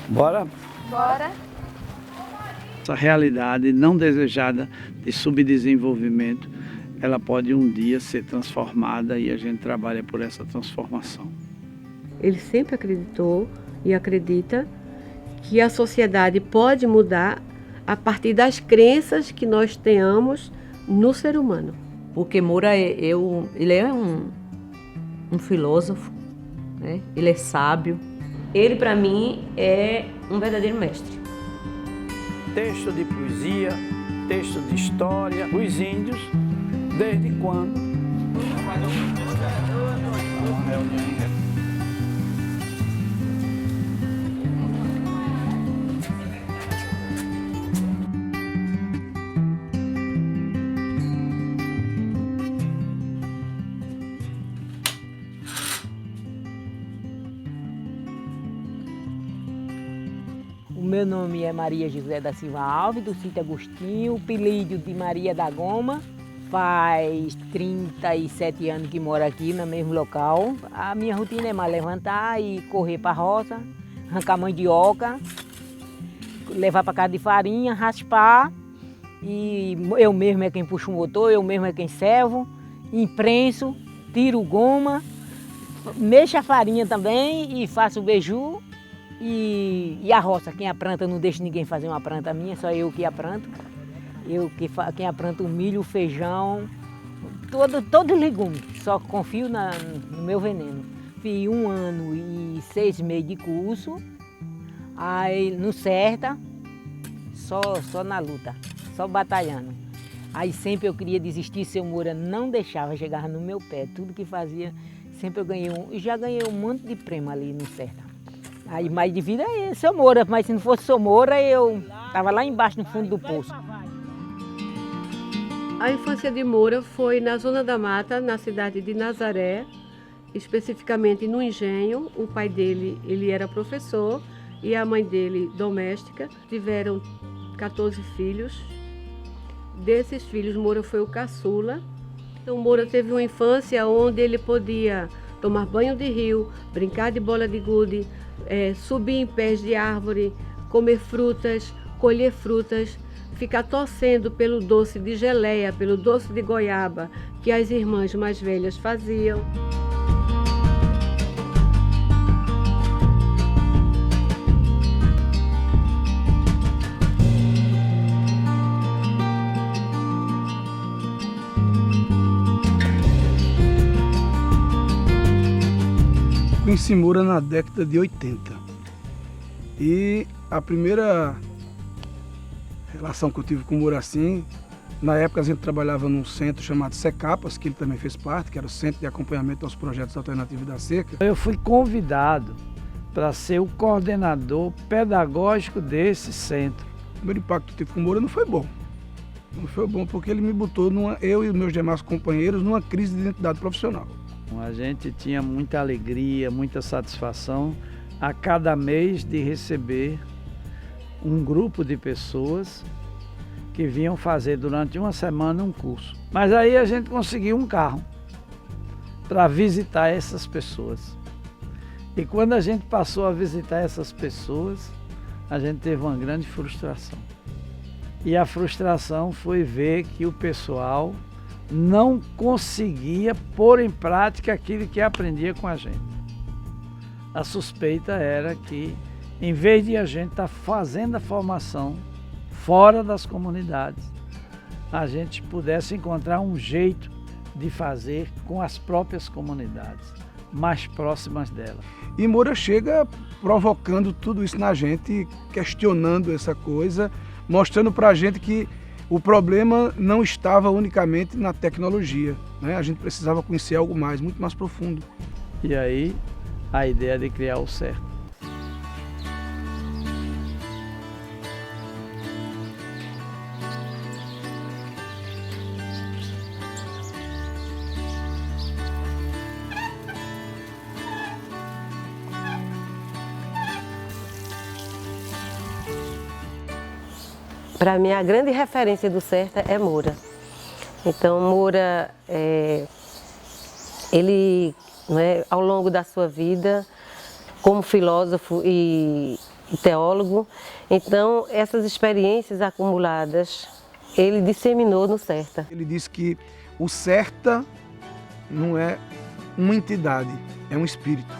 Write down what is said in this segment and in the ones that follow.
Bora? Bora. Essa realidade não desejada de subdesenvolvimento, ela pode um dia ser transformada e a gente trabalha por essa transformação. Ele sempre acreditou e acredita que a sociedade pode mudar a partir das crenças que nós tenhamos no ser humano. Porque Moura, ele é um filósofo, né? Ele é sábio. Ele, para mim, é um verdadeiro mestre. Texto de poesia, texto de história, os índios, desde quando? O meu nome é Maria José da Silva Alves, do Sítio Agostinho, apelido de Maria da Goma. Faz 37 anos que moro aqui no mesmo local. A minha rotina é mais levantar e correr para a roça, arrancar mandioca, levar para casa de farinha, raspar. E eu mesmo é quem puxo o motor, eu mesmo é quem servo, imprenso, tiro goma, mexo a farinha também e faço o beiju. E a roça, quem apranta, não deixa ninguém fazer uma planta minha, só eu que apranto. Quem aplanta o milho, o feijão, todo legume, só confio no meu veneno. Fiz 1 ano e 6 meses de curso, aí no certa, só na luta, só batalhando. Aí sempre eu queria desistir, seu Moura não deixava, chegava no meu pé, tudo que fazia, sempre eu ganhei já ganhei um monte de prêmio ali no certa. Aí mais de vida é seu Moura, mas se não fosse seu Moura, eu estava lá embaixo no fundo do poço. A infância de Moura foi na Zona da Mata, na cidade de Nazaré, especificamente no Engenho. O pai dele, ele era professor e a mãe dele doméstica. Tiveram 14 filhos. Desses filhos, Moura foi o caçula. Então Moura teve uma infância onde ele podia tomar banho de rio, brincar de bola de gude, subir em pés de árvore, comer frutas, colher frutas, ficar torcendo pelo doce de geleia, pelo doce de goiaba que as irmãs mais velhas faziam. Conheci Moura na década de 80 e a primeira relação que eu tive com o Moura assim, na época a gente trabalhava num centro chamado Secapas, que ele também fez parte, que era o Centro de Acompanhamento aos Projetos Alternativos da Seca. Eu fui convidado para ser o coordenador pedagógico desse centro. O primeiro impacto que eu tive com o Moura não foi bom. Não foi bom porque ele me botou, eu e os meus demais companheiros, numa crise de identidade profissional. A gente tinha muita alegria, muita satisfação a cada mês de receber um grupo de pessoas que vinham fazer durante uma semana um curso. Mas aí a gente conseguiu um carro para visitar essas pessoas. E quando a gente passou a visitar essas pessoas, a gente teve uma grande frustração. E a frustração foi ver que o pessoal não conseguia pôr em prática aquilo que aprendia com a gente. A suspeita era que, em vez de a gente estar fazendo a formação fora das comunidades, a gente pudesse encontrar um jeito de fazer com as próprias comunidades, mais próximas delas. E Moura chega provocando tudo isso na gente, questionando essa coisa, mostrando para a gente que o problema não estava unicamente na tecnologia, né? A gente precisava conhecer algo mais, muito mais profundo. E aí, a ideia de criar o certo. Para mim, a grande referência do Certa é Moura. Então, Moura, ele, ao longo da sua vida, como filósofo e teólogo. Então, essas experiências acumuladas, ele disseminou no CERTA. Ele disse que o CERTA não é uma entidade, é um espírito.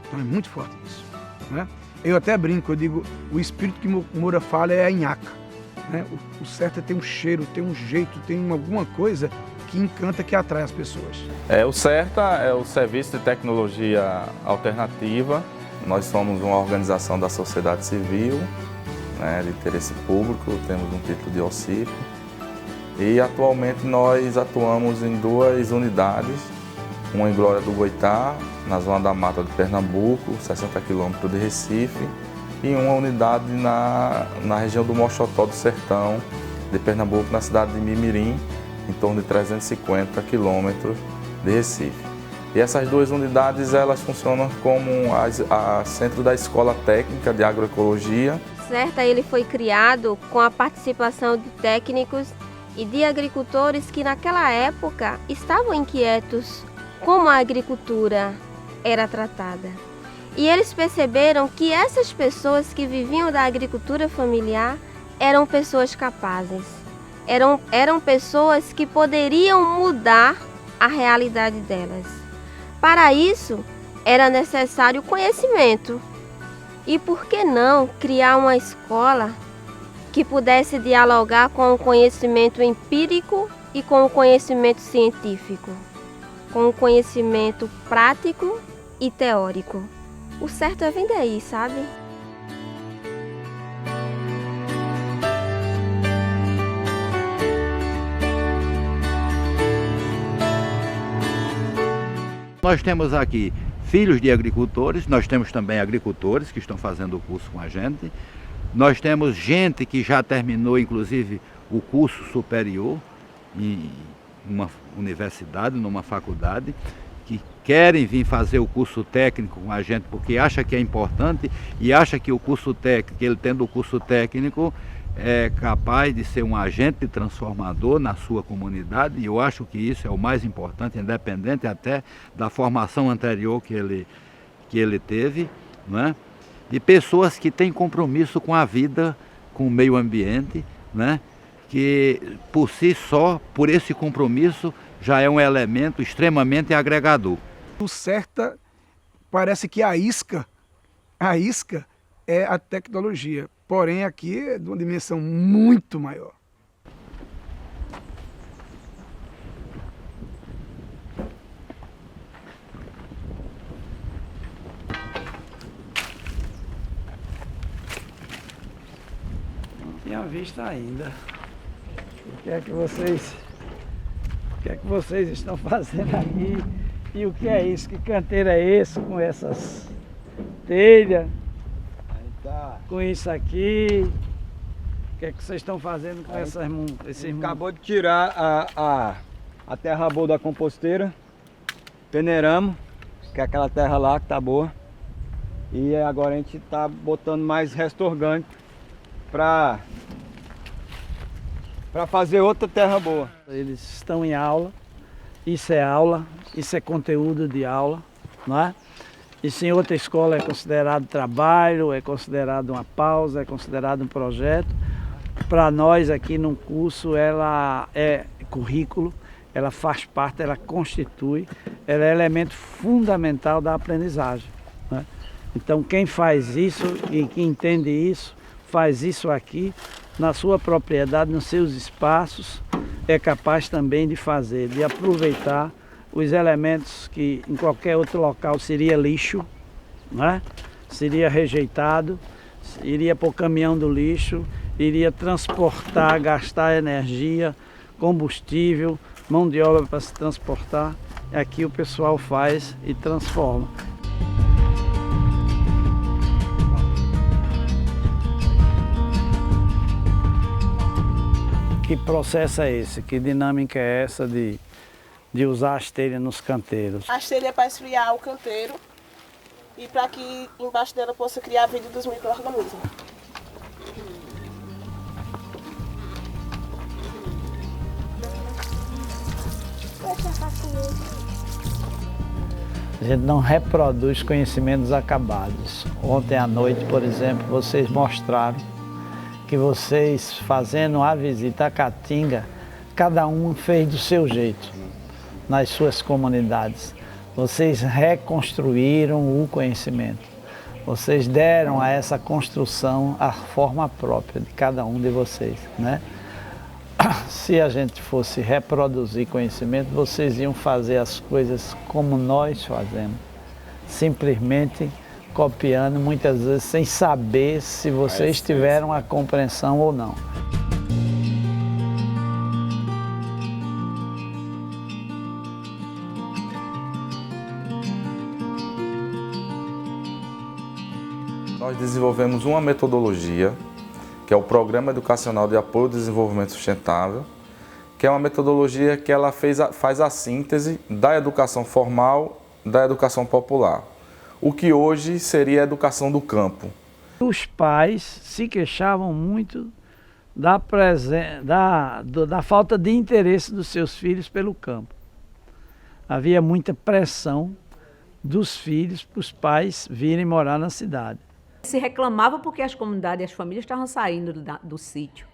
Então é muito forte isso, né? Eu até brinco, eu digo, o espírito que Moura fala é a nhaca, né? O CERTA tem um cheiro, tem um jeito, tem alguma coisa que encanta, que atrai as pessoas. O CERTA é o Serviço de Tecnologia Alternativa. Nós somos uma organização da sociedade civil, né, de interesse público, temos um título de OCIP. E atualmente nós atuamos em 2 unidades, uma em Glória do Goitá, na zona da mata de Pernambuco, 60 quilômetros de Recife, e uma unidade na região do Mochotó do Sertão de Pernambuco, na cidade de Mimirim, em torno de 350 quilômetros de Recife. E essas 2 unidades elas funcionam como a centro da Escola Técnica de Agroecologia. O CERTA ele foi criado com a participação de técnicos e de agricultores que naquela época estavam inquietos como a agricultura era tratada. E eles perceberam que essas pessoas que viviam da agricultura familiar eram pessoas capazes. Eram pessoas que poderiam mudar a realidade delas. Para isso, era necessário conhecimento. E por que não criar uma escola que pudesse dialogar com o conhecimento empírico e com o conhecimento científico, com o conhecimento prático e teórico? O certo vem daí, sabe? Nós temos aqui filhos de agricultores, nós temos também agricultores que estão fazendo o curso com a gente. Nós temos gente que já terminou, inclusive, o curso superior em uma universidade, numa faculdade, que querem vir fazer o curso técnico com a gente porque acha que é importante e acha que o curso técnico, ele tendo o curso técnico, é capaz de ser um agente transformador na sua comunidade, e eu acho que isso é o mais importante, independente até da formação anterior que ele teve, né? E pessoas que têm compromisso com a vida, com o meio ambiente, né? Que por si só, por esse compromisso, já é um elemento extremamente agregador. O CERTA parece que a isca é a tecnologia, porém aqui é de uma dimensão muito maior. Não tinha visto ainda. O que é que vocês estão fazendo aqui? E o que é isso? Que canteiro é esse com essas telhas? Com isso aqui? O que é que vocês estão fazendo com esses Acabou de tirar a terra boa da composteira, peneiramos, que é aquela terra lá que tá boa. E agora a gente tá botando mais resto orgânico para fazer outra terra boa. Eles estão em aula, isso é conteúdo de aula, não é? Isso em outra escola é considerado trabalho, é considerado uma pausa, é considerado um projeto. Para nós aqui no curso ela é currículo, ela faz parte, ela constitui, ela é elemento fundamental da aprendizagem, né? Então quem faz isso e que entende isso, faz isso aqui na sua propriedade, nos seus espaços, é capaz também de fazer, de aproveitar os elementos que em qualquer outro local seria lixo, né? Seria rejeitado, iria para o caminhão do lixo, iria transportar, gastar energia, combustível, mão de obra para se transportar. Aqui o pessoal faz e transforma. Que processo é esse? Que dinâmica é essa de usar as telhas nos canteiros? A telha é para esfriar o canteiro e para que embaixo dela possa criar a vida dos micro-organismos. A gente não reproduz conhecimentos acabados. Ontem à noite, por exemplo, vocês mostraram que vocês, fazendo a visita à Caatinga, cada um fez do seu jeito, nas suas comunidades. Vocês reconstruíram o conhecimento. Vocês deram a essa construção a forma própria de cada um de vocês, né? Se a gente fosse reproduzir conhecimento, vocês iam fazer as coisas como nós fazemos, simplesmente copiando, muitas vezes sem saber se vocês tiveram a compreensão ou não. Nós desenvolvemos uma metodologia, que é o Programa Educacional de Apoio ao Desenvolvimento Sustentável, que é uma metodologia que ela faz a síntese da educação formal da educação popular, o que hoje seria a educação do campo. Os pais se queixavam muito da falta de interesse dos seus filhos pelo campo. Havia muita pressão dos filhos para os pais virem morar na cidade. Se reclamava porque as comunidades e as famílias estavam saindo do sítio,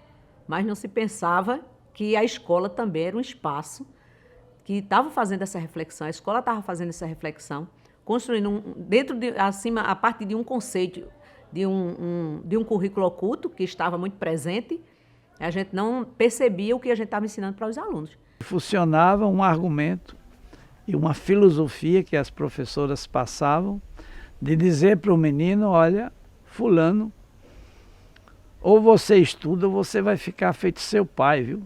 mas não se pensava que a escola também era um espaço que estava fazendo essa reflexão, a escola estava fazendo essa reflexão, construindo a partir de um conceito, de um currículo oculto que estava muito presente, a gente não percebia o que a gente estava ensinando para os alunos. Funcionava um argumento e uma filosofia que as professoras passavam de dizer para o menino, olha, fulano, ou você estuda ou você vai ficar feito seu pai, viu?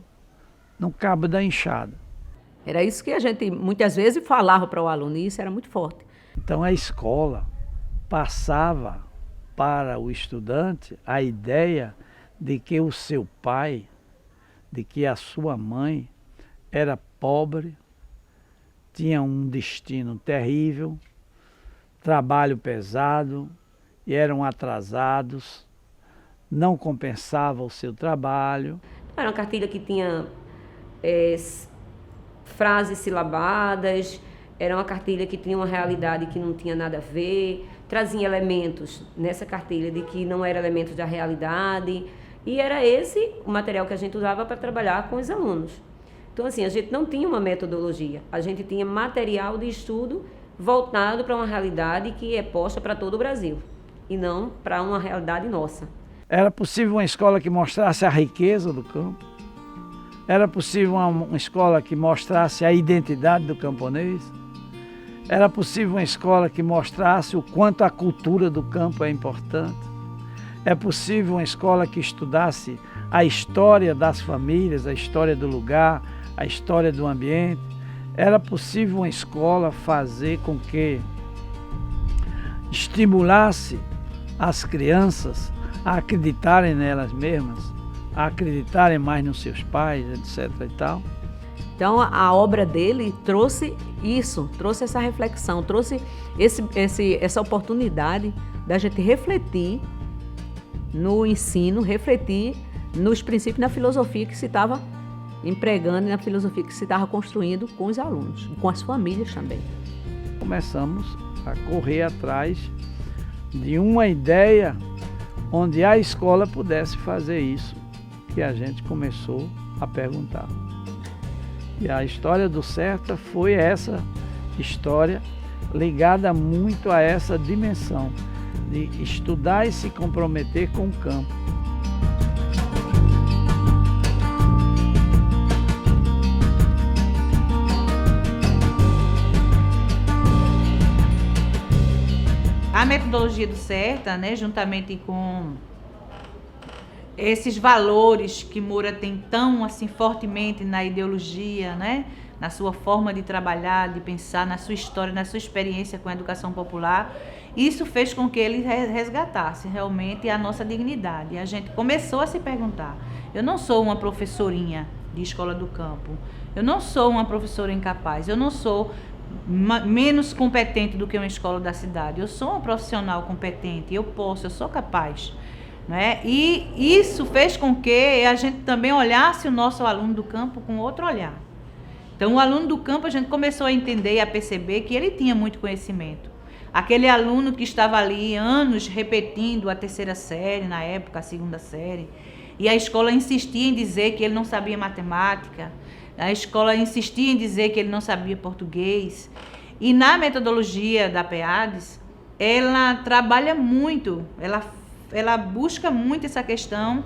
No cabo da enxada. Era isso que a gente muitas vezes falava para o aluno e isso era muito forte. Então a escola passava para o estudante a ideia de que o seu pai, de que a sua mãe era pobre, tinha um destino terrível, trabalho pesado, e eram atrasados, não compensava o seu trabalho. Era uma cartilha que tinha frases silabadas, era uma cartilha que tinha uma realidade que não tinha nada a ver, trazia elementos nessa cartilha de que não eram elementos da realidade, e era esse o material que a gente usava para trabalhar com os alunos. Então, assim, a gente não tinha uma metodologia, a gente tinha material de estudo voltado para uma realidade que é posta para todo o Brasil, e não para uma realidade nossa. Era possível uma escola que mostrasse a riqueza do campo? Era possível uma escola que mostrasse a identidade do camponês? Era possível uma escola que mostrasse o quanto a cultura do campo é importante? É possível uma escola que estudasse a história das famílias, a história do lugar, a história do ambiente? Era possível uma escola fazer com que estimulasse as crianças a acreditarem nelas mesmas, a acreditarem mais nos seus pais, etc. e tal? Então a obra dele trouxe isso, trouxe essa reflexão, trouxe essa oportunidade da gente refletir no ensino, refletir nos princípios, na filosofia que se estava empregando e na filosofia que se estava construindo com os alunos, com as famílias também. Começamos a correr atrás de uma ideia onde a escola pudesse fazer isso, que a gente começou a perguntar. E a história do CERTA foi essa história ligada muito a essa dimensão de estudar e se comprometer com o campo. A metodologia do CERTA, né, juntamente com esses valores que Moura tem tão assim fortemente na ideologia, né, na sua forma de trabalhar, de pensar, na sua história, na sua experiência com a educação popular, isso fez com que ele resgatasse realmente a nossa dignidade. E a gente começou a se perguntar, eu não sou uma professorinha de escola do campo, eu não sou uma professora incapaz, eu não sou menos competente do que uma escola da cidade, eu sou uma profissional competente, eu sou capaz. Né? E isso fez com que a gente também olhasse o nosso aluno do campo com outro olhar. Então, o aluno do campo, a gente começou a entender e a perceber que ele tinha muito conhecimento. Aquele aluno que estava ali anos repetindo a 3ª série, na época a 2ª série, e a escola insistia em dizer que ele não sabia matemática, a escola insistia em dizer que ele não sabia português. E na metodologia da PEADES, ela trabalha muito, ela busca muito essa questão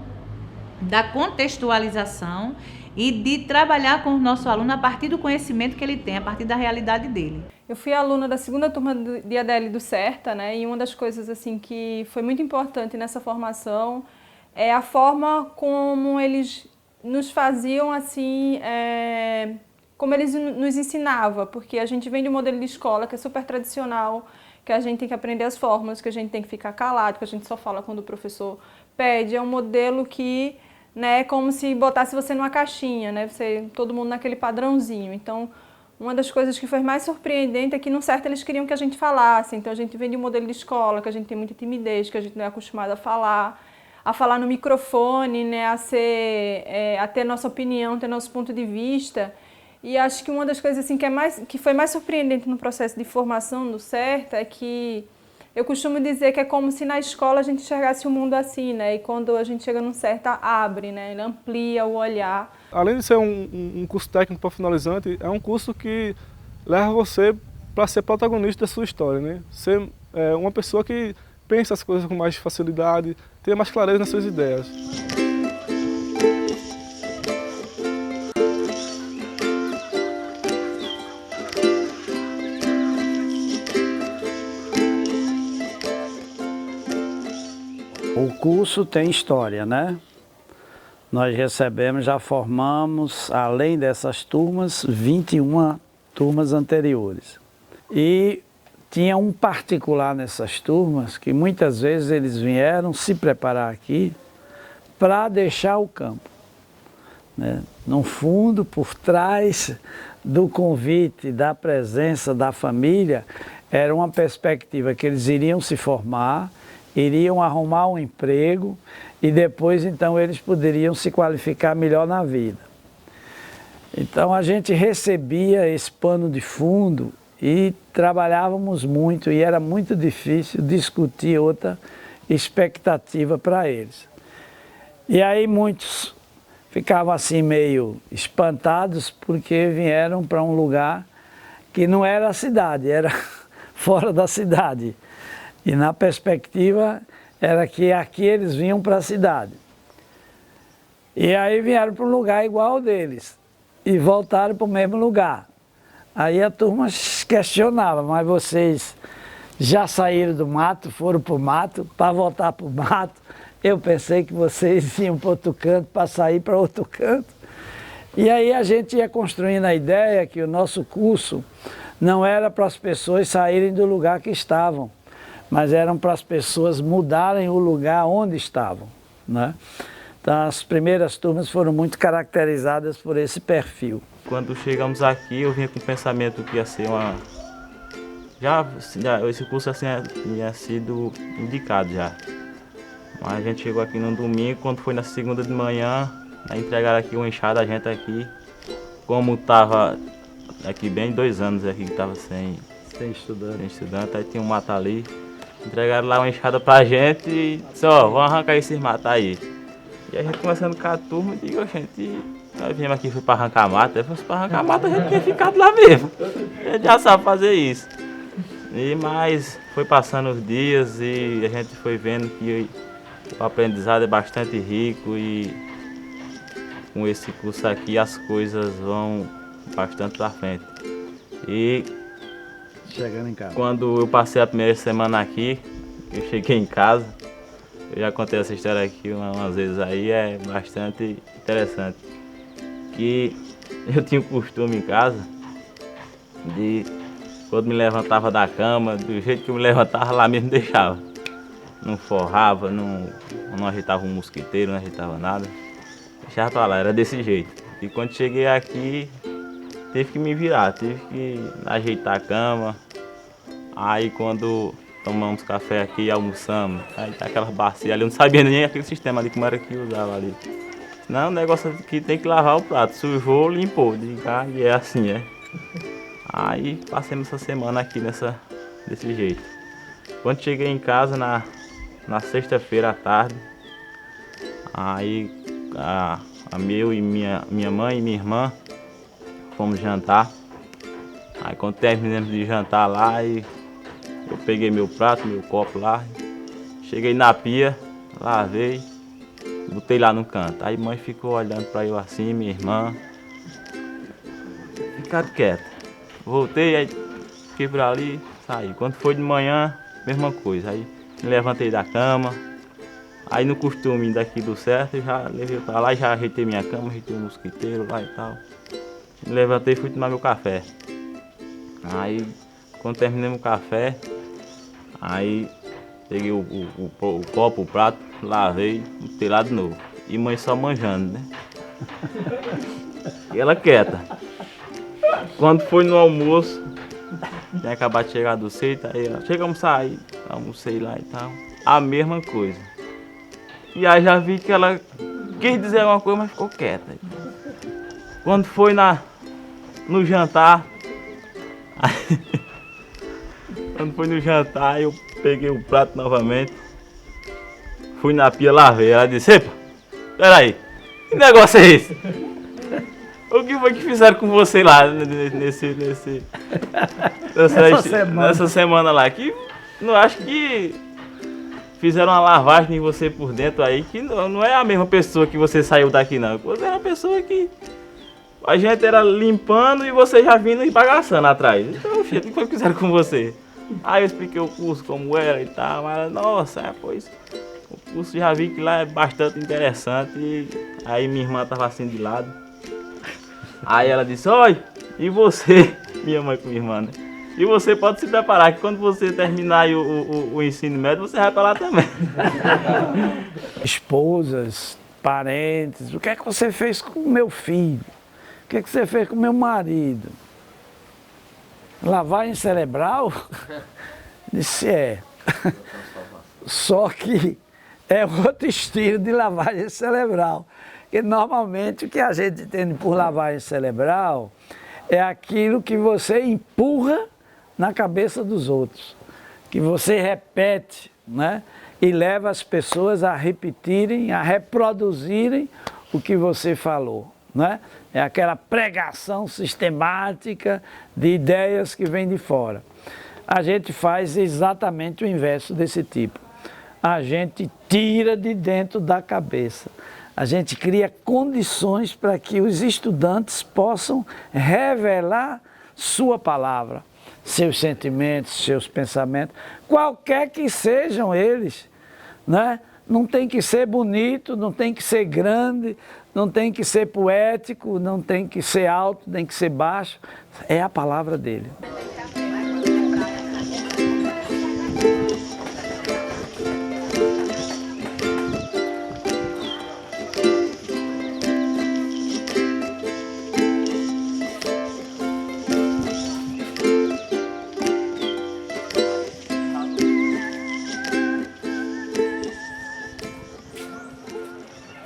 da contextualização e de trabalhar com o nosso aluno a partir do conhecimento que ele tem, a partir da realidade dele. Eu fui aluna da 2ª turma de ADL do CERTA, né? E uma das coisas assim que foi muito importante nessa formação é a forma como eles nos faziam assim, como eles nos ensinavam, porque a gente vem de um modelo de escola que é super tradicional, que a gente tem que aprender as fórmulas, que a gente tem que ficar calado, que a gente só fala quando o professor pede. É um modelo que, né, é como se botasse você numa caixinha, né, todo mundo naquele padrãozinho. Então, uma das coisas que foi mais surpreendente é que no CERTA eles queriam que a gente falasse. Então, a gente vem de um modelo de escola, que a gente tem muita timidez, que a gente não é acostumado a falar no microfone, né, a ter nossa opinião, ter nosso ponto de vista. E acho que uma das coisas assim, que foi mais surpreendente no processo de formação do CERTA é que eu costumo dizer que é como se na escola a gente enxergasse o mundo assim, né? E quando a gente chega no CERTA, abre, né? Ele amplia o olhar. Além de ser um curso técnico profissionalizante, é um curso que leva você para ser protagonista da sua história, né? Ser uma pessoa que pensa as coisas com mais facilidade, tenha mais clareza nas suas ideias. O curso tem história, né? Nós recebemos, já formamos, além dessas turmas, 21 turmas anteriores. E tinha um particular nessas turmas que muitas vezes eles vieram se preparar aqui para deixar o campo, né? No fundo, por trás do convite, da presença da família, era uma perspectiva que eles iriam se formar, iriam arrumar um emprego e depois então eles poderiam se qualificar melhor na vida. Então a gente recebia esse pano de fundo e trabalhávamos muito e era muito difícil discutir outra expectativa para eles. E aí muitos ficavam assim meio espantados porque vieram para um lugar que não era a cidade, era fora da cidade. E na perspectiva era que aqui eles vinham para a cidade. E aí vieram para um lugar igual ao deles e voltaram para o mesmo lugar. Aí a turma questionava, mas vocês já saíram do mato, foram para o mato, para voltar para o mato? Eu pensei que vocês iam para outro canto, para sair para outro canto. E aí a gente ia construindo a ideia que o nosso curso não era para as pessoas saírem do lugar que estavam, mas eram para as pessoas mudarem o lugar onde estavam, né? Então as primeiras turmas foram muito caracterizadas por esse perfil. Quando chegamos aqui, eu vinha com o pensamento que ia ser esse curso assim tinha sido indicado já. Mas a gente chegou aqui no domingo, quando foi na segunda de manhã, entregaram aqui uma enxada a gente aqui, como estava aqui bem 2 anos aqui que estava sem estudante, aí tinha um mato ali. Entregaram lá uma enxada pra gente e disse, ó, vamos arrancar esses matos aí. E a gente conversando com a turma, e digo, gente, nós viemos aqui para arrancar mata. Se fosse para arrancar mata, a gente tinha ficado lá mesmo. A gente já sabe fazer isso. Mas foi passando os dias e a gente foi vendo que o aprendizado é bastante rico e com esse curso aqui as coisas vão bastante para frente. E chegando em casa. Quando eu passei a primeira semana aqui, eu cheguei em casa, eu já contei essa história aqui umas vezes aí, é bastante interessante. Que eu tinha o costume em casa de, quando me levantava da cama, do jeito que eu me levantava, lá mesmo deixava. Não forrava, não ajeitava um mosquiteiro, não ajeitava nada. Deixava pra lá, era desse jeito. E quando cheguei aqui, teve que me virar, tive que ajeitar a cama. Aí quando tomamos café aqui e almoçamos, aí tá aquela bacia ali, eu não sabia nem aquele sistema ali como era que usava ali. Não, o negócio aqui tem que lavar o prato. Sujou, limpou. Digo, e é assim, é. Aí passamos essa semana aqui desse jeito. Quando cheguei em casa na sexta-feira à tarde, aí meu e minha mãe e minha irmã fomos jantar. Aí quando terminamos de jantar lá, eu peguei meu prato, meu copo lá, cheguei na pia, lavei, botei lá no canto. Aí mãe ficou olhando pra eu assim, minha irmã, ficaram quieta. Voltei, aí fiquei por ali, saí. Quando foi de manhã, mesma coisa. Aí me levantei da cama, aí no costume daqui do certo, eu já levei pra lá, já ajeitei minha cama, ajeitei o mosquiteiro lá e tal. Me levantei e fui tomar meu café. Aí, quando terminei o café, aí peguei o copo, o prato, lavei, botei lá de novo. E mãe só manjando, né? E ela quieta. Quando foi no almoço, tinha acabado de chegar do centro, aí ela, chega a almoçar, aí almocei lá e tal. A mesma coisa. E aí já vi que ela quis dizer alguma coisa, mas ficou quieta. Quando foi no jantar, quando foi no jantar, eu peguei o prato novamente, fui na pia, lavei. Ela disse, epa, peraí, que negócio é esse? O que foi que fizeram com você lá nessa semana lá? Que não acho que fizeram uma lavagem em você por dentro aí, que não é a mesma pessoa que você saiu daqui não. Você era uma pessoa que a gente era limpando e você já vindo e bagaçando atrás. Então, filho, o que foi que fizeram com você? Aí eu expliquei o curso como era e tal, mas nossa, pois o curso já vi que lá é bastante interessante. E aí minha irmã estava assim de lado. Aí ela disse, olha, e você, minha mãe com minha irmã, né? E você pode se preparar que quando você terminar aí o ensino médio, você vai para lá também. Esposas, parentes, o que é que você fez com o meu filho? O que é que você fez com o meu marido? Lavagem cerebral? Disse, é. Só que é outro estilo de lavagem cerebral. Porque normalmente o que a gente entende por lavagem cerebral é aquilo que você empurra na cabeça dos outros, que você repete, né? E leva as pessoas a repetirem, a reproduzirem o que você falou, né? É aquela pregação sistemática de ideias que vêm de fora. A gente faz exatamente o inverso desse tipo. A gente tira de dentro da cabeça. A gente cria condições para que os estudantes possam revelar sua palavra, seus sentimentos, seus pensamentos, qualquer que sejam eles, né? Não tem que ser bonito, não tem que ser grande, não tem que ser poético, não tem que ser alto, tem que ser baixo, é a palavra dele.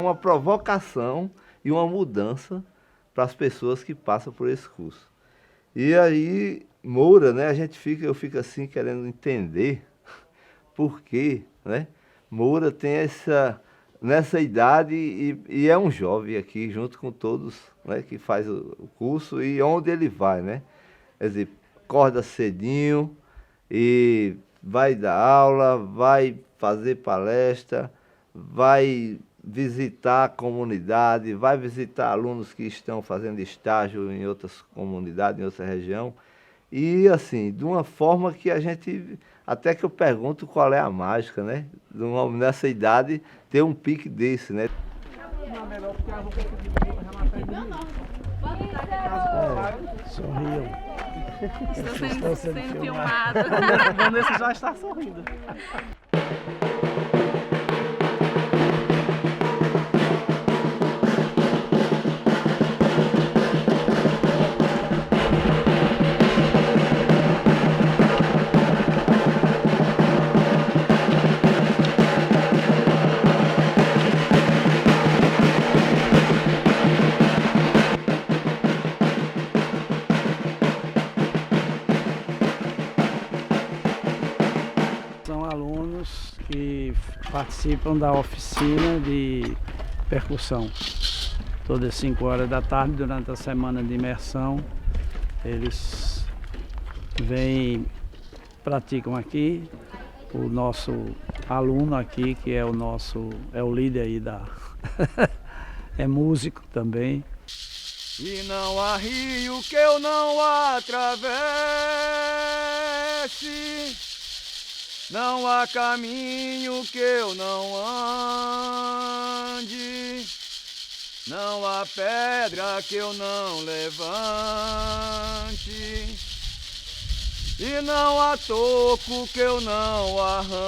Uma provocação e uma mudança para as pessoas que passam por esse curso. E aí, Moura, né, eu fico assim querendo entender por quê, né? Moura tem nessa idade e é um jovem aqui, junto com todos, né, que faz o curso e onde ele vai, né? Quer dizer, acorda cedinho e vai dar aula, vai fazer palestra, vai visitar a comunidade, vai visitar alunos que estão fazendo estágio em outras comunidades, em outra região. E assim, de uma forma que a gente, até que eu pergunto qual é a mágica, né? De um homem nessa idade ter um pique desse, né? Sorriam. Estou sendo filmado. Vanessa já está sorrindo. participam da oficina de percussão. Todas as 5 horas da tarde, durante a semana de imersão, eles praticam aqui. O nosso aluno aqui, que é o líder aí é músico também. E não há rio que eu não atravesse, não há caminho que eu não ande, não há pedra que eu não levante, e não há toco que eu não arranque.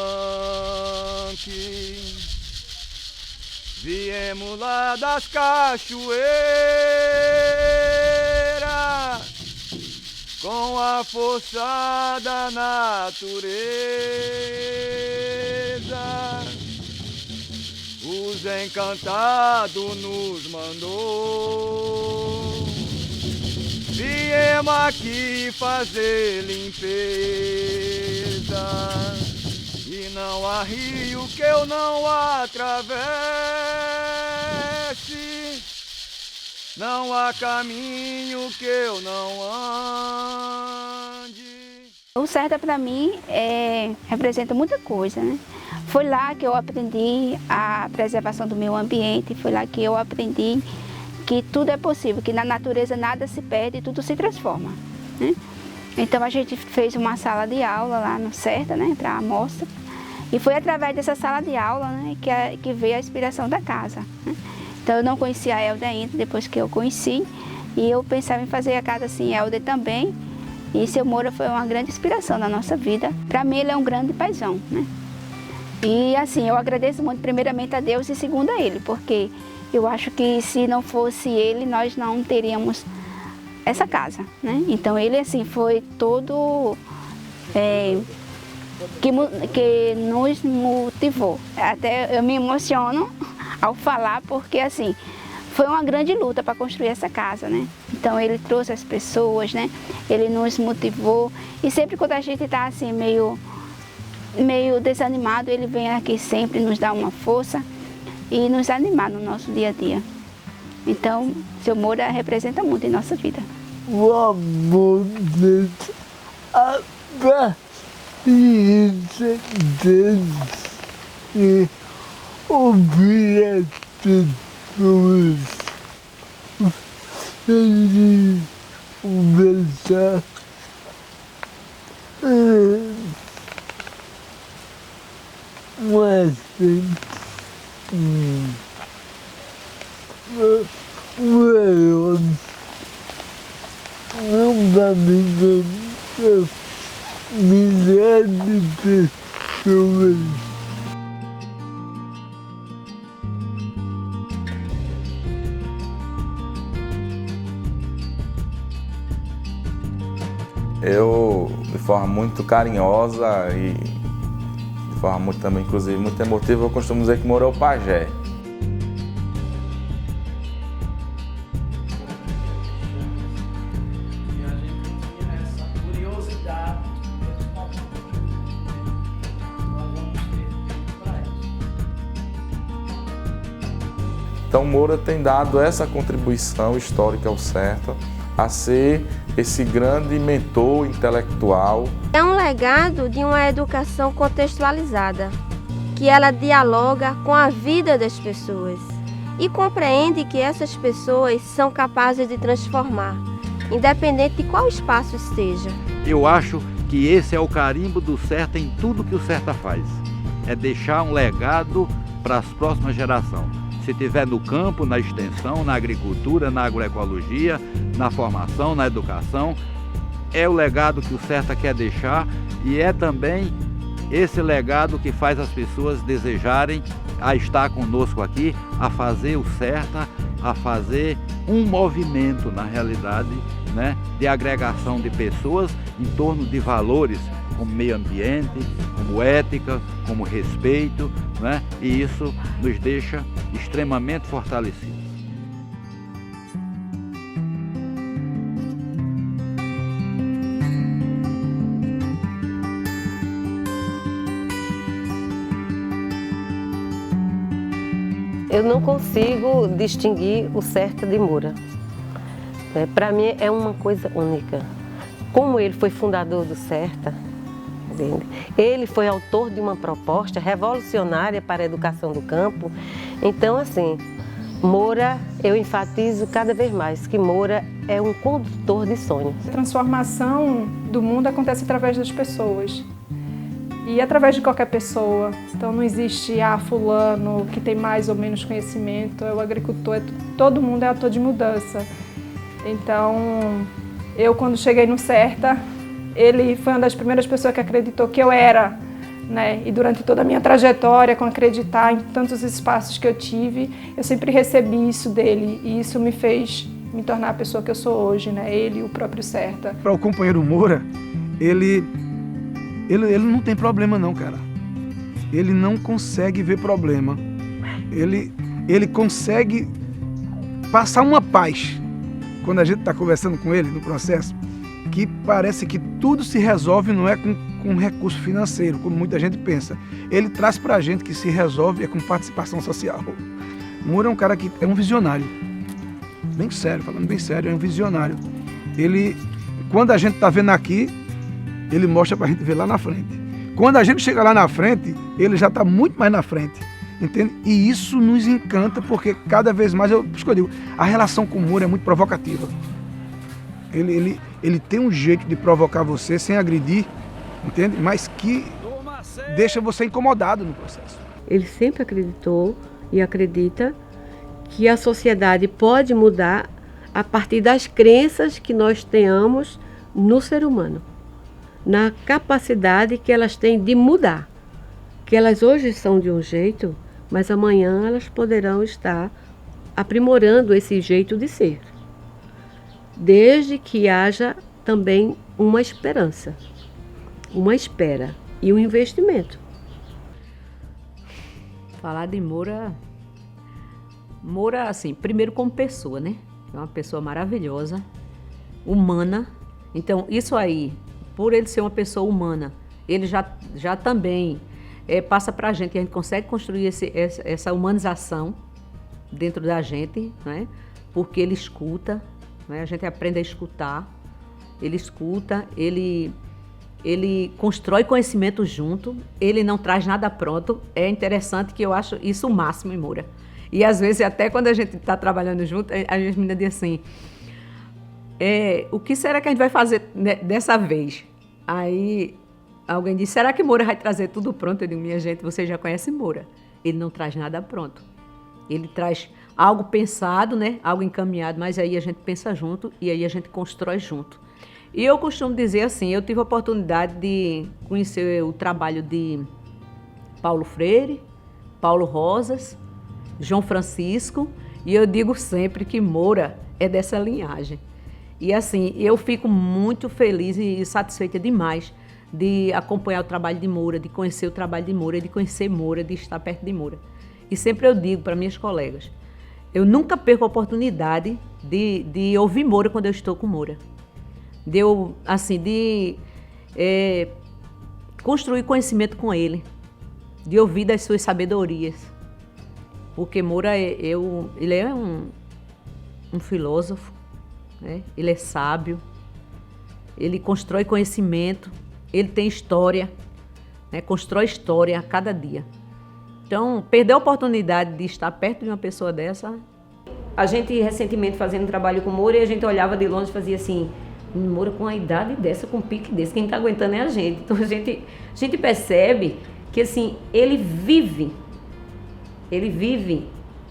Viemos lá das cachoeiras, com a força da natureza. Os encantados nos mandou. Viemos aqui fazer limpeza. E não há rio que eu não atravesse, não há caminho que eu não ande. O Serta para mim representa muita coisa, né? Foi lá que eu aprendi a preservação do meio ambiente, foi lá que eu aprendi que tudo é possível, que na natureza nada se perde e tudo se transforma, né? Então a gente fez uma sala de aula lá no Serta, né, para a amostra. E foi através dessa sala de aula, né, que veio a inspiração da casa, né? Então eu não conhecia a Helder ainda, depois que eu conheci, e eu pensava em fazer a casa assim, Helder também. E seu Moura foi uma grande inspiração na nossa vida. Para mim ele é um grande paizão, né? E assim, eu agradeço muito primeiramente a Deus e segundo a ele, porque eu acho que se não fosse ele, nós não teríamos essa casa, né? Então ele assim foi todo que nos motivou. Até eu me emociono ao falar, porque assim foi uma grande luta para construir essa casa, né? Então ele trouxe as pessoas, né? Ele nos motivou e sempre quando a gente está assim meio desanimado, ele vem aqui sempre nos dar uma força e nos animar no nosso dia a dia. Então, seu Moura representa muito em nossa vida. O amor de a paciência deles e ouvir as pessoas sem conversar. Mas maior não dá milhares de pessoas. Eu, de forma muito carinhosa e de forma muito também, inclusive, muito emotiva, eu costumo dizer que Moura é o pajé. Então Moura tem dado essa contribuição histórica ao Serta, a ser esse grande mentor intelectual. É um legado de uma educação contextualizada, que ela dialoga com a vida das pessoas e compreende que essas pessoas são capazes de transformar, independente de qual espaço esteja. Eu acho que esse é o carimbo do Serta em tudo que o Serta faz. É deixar um legado para as próximas gerações. Se estiver no campo, na extensão, na agricultura, na agroecologia, na formação, na educação, é o legado que o Serta quer deixar e é também esse legado que faz as pessoas desejarem a estar conosco aqui, a fazer o Serta, a fazer um movimento, na realidade, né, de agregação de pessoas em torno de valores como meio ambiente, como ética, como respeito, né? E isso nos deixa extremamente fortalecidos. Eu não consigo distinguir o Serta de Moura. Para mim é uma coisa única. Como ele foi fundador do Serta, entende? Ele foi autor de uma proposta revolucionária para a educação do campo. Então, assim, Moura, eu enfatizo cada vez mais que Moura é um condutor de sonhos. A transformação do mundo acontece através das pessoas. E através de qualquer pessoa. Então não existe fulano que tem mais ou menos conhecimento, é o agricultor, todo mundo é ator de mudança. Então, eu quando cheguei no Serta, ele foi uma das primeiras pessoas que acreditou que eu era, né? E durante toda a minha trajetória, com acreditar em tantos espaços que eu tive, eu sempre recebi isso dele e isso me fez me tornar a pessoa que eu sou hoje, né? Ele e o próprio Serta. Para o companheiro Moura, ele não tem problema não, cara. Ele não consegue ver problema. Ele consegue passar uma paz. Quando a gente está conversando com ele no processo, que parece que tudo se resolve não é com recurso financeiro, como muita gente pensa. Ele traz pra gente que se resolve com participação social. Moura é um cara que é um visionário. Bem sério, falando bem sério, é um visionário. Ele, quando a gente está vendo aqui, ele mostra pra gente ver lá na frente. Quando a gente chega lá na frente, ele já está muito mais na frente. Entende? E isso nos encanta porque cada vez mais, eu digo, a relação com o Moura é muito provocativa. Ele tem um jeito de provocar você sem agredir, entende? Mas que deixa você incomodado no processo. Ele sempre acreditou e acredita que a sociedade pode mudar a partir das crenças que nós tenhamos no ser humano, na capacidade que elas têm de mudar, que elas hoje são de um jeito, mas amanhã elas poderão estar aprimorando esse jeito de ser, desde que haja também uma esperança, uma espera e um investimento. Falar de Moura, assim, primeiro como pessoa, né? É uma pessoa maravilhosa, humana. Então, isso aí, por ele ser uma pessoa humana, ele já também passa para a gente consegue construir essa humanização dentro da gente, né? Porque ele escuta, né? A gente aprende a escutar, ele escuta, ele constrói conhecimento junto, ele não traz nada pronto. É interessante que eu acho isso o máximo em Moura. E às vezes até quando a gente está trabalhando junto, a gente me diz assim, o que será que a gente vai fazer dessa vez? Aí alguém diz, será que Moura vai trazer tudo pronto? Eu digo, minha gente, você já conhece Moura. Ele não traz nada pronto. Ele traz algo pensado, né? Algo encaminhado, mas aí a gente pensa junto e aí a gente constrói junto. E eu costumo dizer assim, eu tive a oportunidade de conhecer o trabalho de Paulo Freire, Paulo Rosas, João Francisco, e eu digo sempre que Moura é dessa linhagem. E assim, eu fico muito feliz e satisfeita demais de acompanhar o trabalho de Moura, de conhecer o trabalho de Moura, de conhecer Moura, de estar perto de Moura. E sempre eu digo para minhas colegas, eu nunca perco a oportunidade de ouvir Moura quando eu estou com Moura. De construir conhecimento com ele, de ouvir das suas sabedorias. Porque Moura, ele é um filósofo, né? Ele é sábio, ele constrói conhecimento, ele tem história, né? Constrói história a cada dia. Então, perder a oportunidade de estar perto de uma pessoa dessa... A gente, recentemente, fazendo trabalho com Moura, e a gente olhava de longe e fazia assim, Moura com a idade dessa, com um pique desse, quem está aguentando é a gente. Então, a gente percebe que, assim, ele vive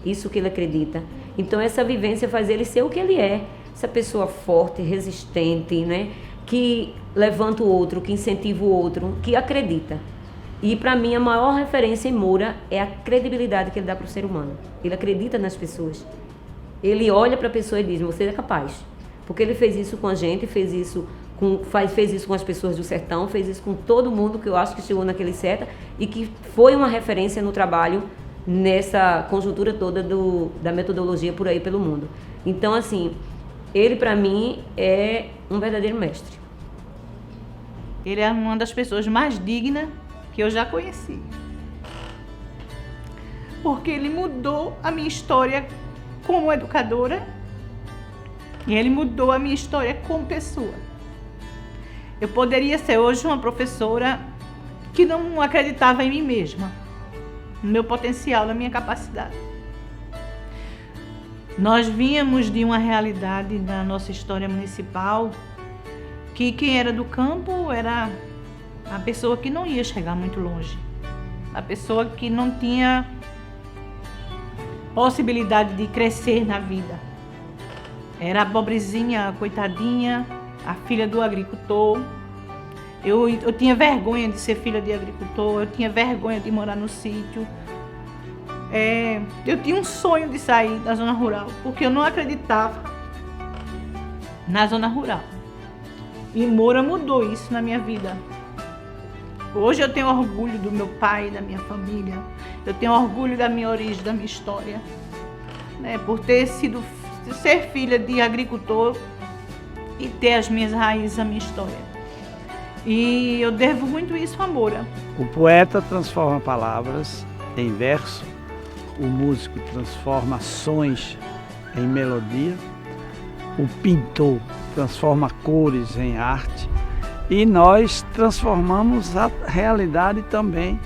isso que ele acredita. Então, essa vivência faz ele ser o que ele é. Essa pessoa forte, resistente, né? Que levanta o outro, que incentiva o outro, que acredita. E, para mim, a maior referência em Moura é a credibilidade que ele dá para o ser humano. Ele acredita nas pessoas. Ele olha para a pessoa e diz, você é capaz. Porque ele fez isso com a gente, fez isso com as pessoas do sertão, fez isso com todo mundo que eu acho que chegou naquele Serta e que foi uma referência no trabalho nessa conjuntura toda da metodologia por aí pelo mundo. Então, assim, ele para mim é um verdadeiro mestre. Ele é uma das pessoas mais dignas que eu já conheci. porque ele mudou a minha história como educadora e ele mudou a minha história como pessoa. Eu poderia ser hoje uma professora que não acreditava em mim mesma, no meu potencial, na minha capacidade. Nós vínhamos de uma realidade da nossa história municipal que quem era do campo era a pessoa que não ia chegar muito longe, a pessoa que não tinha possibilidade de crescer na vida. Era a pobrezinha, a coitadinha, a filha do agricultor. Eu tinha vergonha de ser filha de agricultor, eu tinha vergonha de morar no sítio. Eu tinha um sonho de sair da zona rural, porque eu não acreditava na zona rural. E Moura mudou isso na minha vida. Hoje eu tenho orgulho do meu pai, da minha família. Eu tenho orgulho da minha origem, da minha história, né? Por ser filha de agricultor e ter as minhas raízes, a minha história. E eu devo muito isso a Moura. O poeta transforma palavras em verso, o músico transforma sons em melodia, o pintor transforma cores em arte e nós transformamos a realidade também,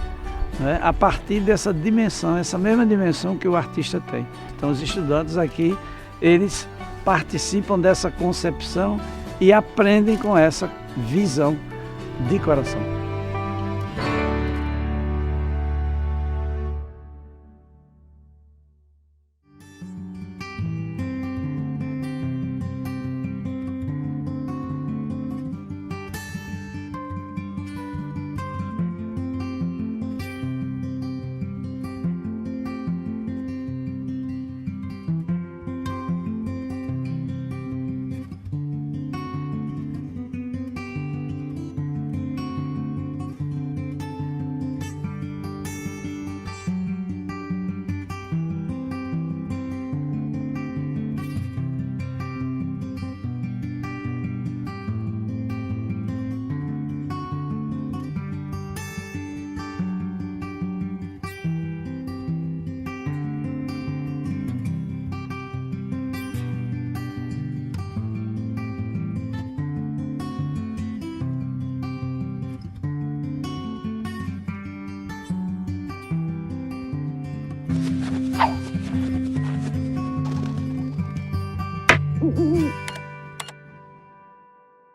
né, a partir dessa dimensão, essa mesma dimensão que o artista tem. Então os estudantes aqui, eles participam dessa concepção e aprendem com essa visão de coração. Uhum.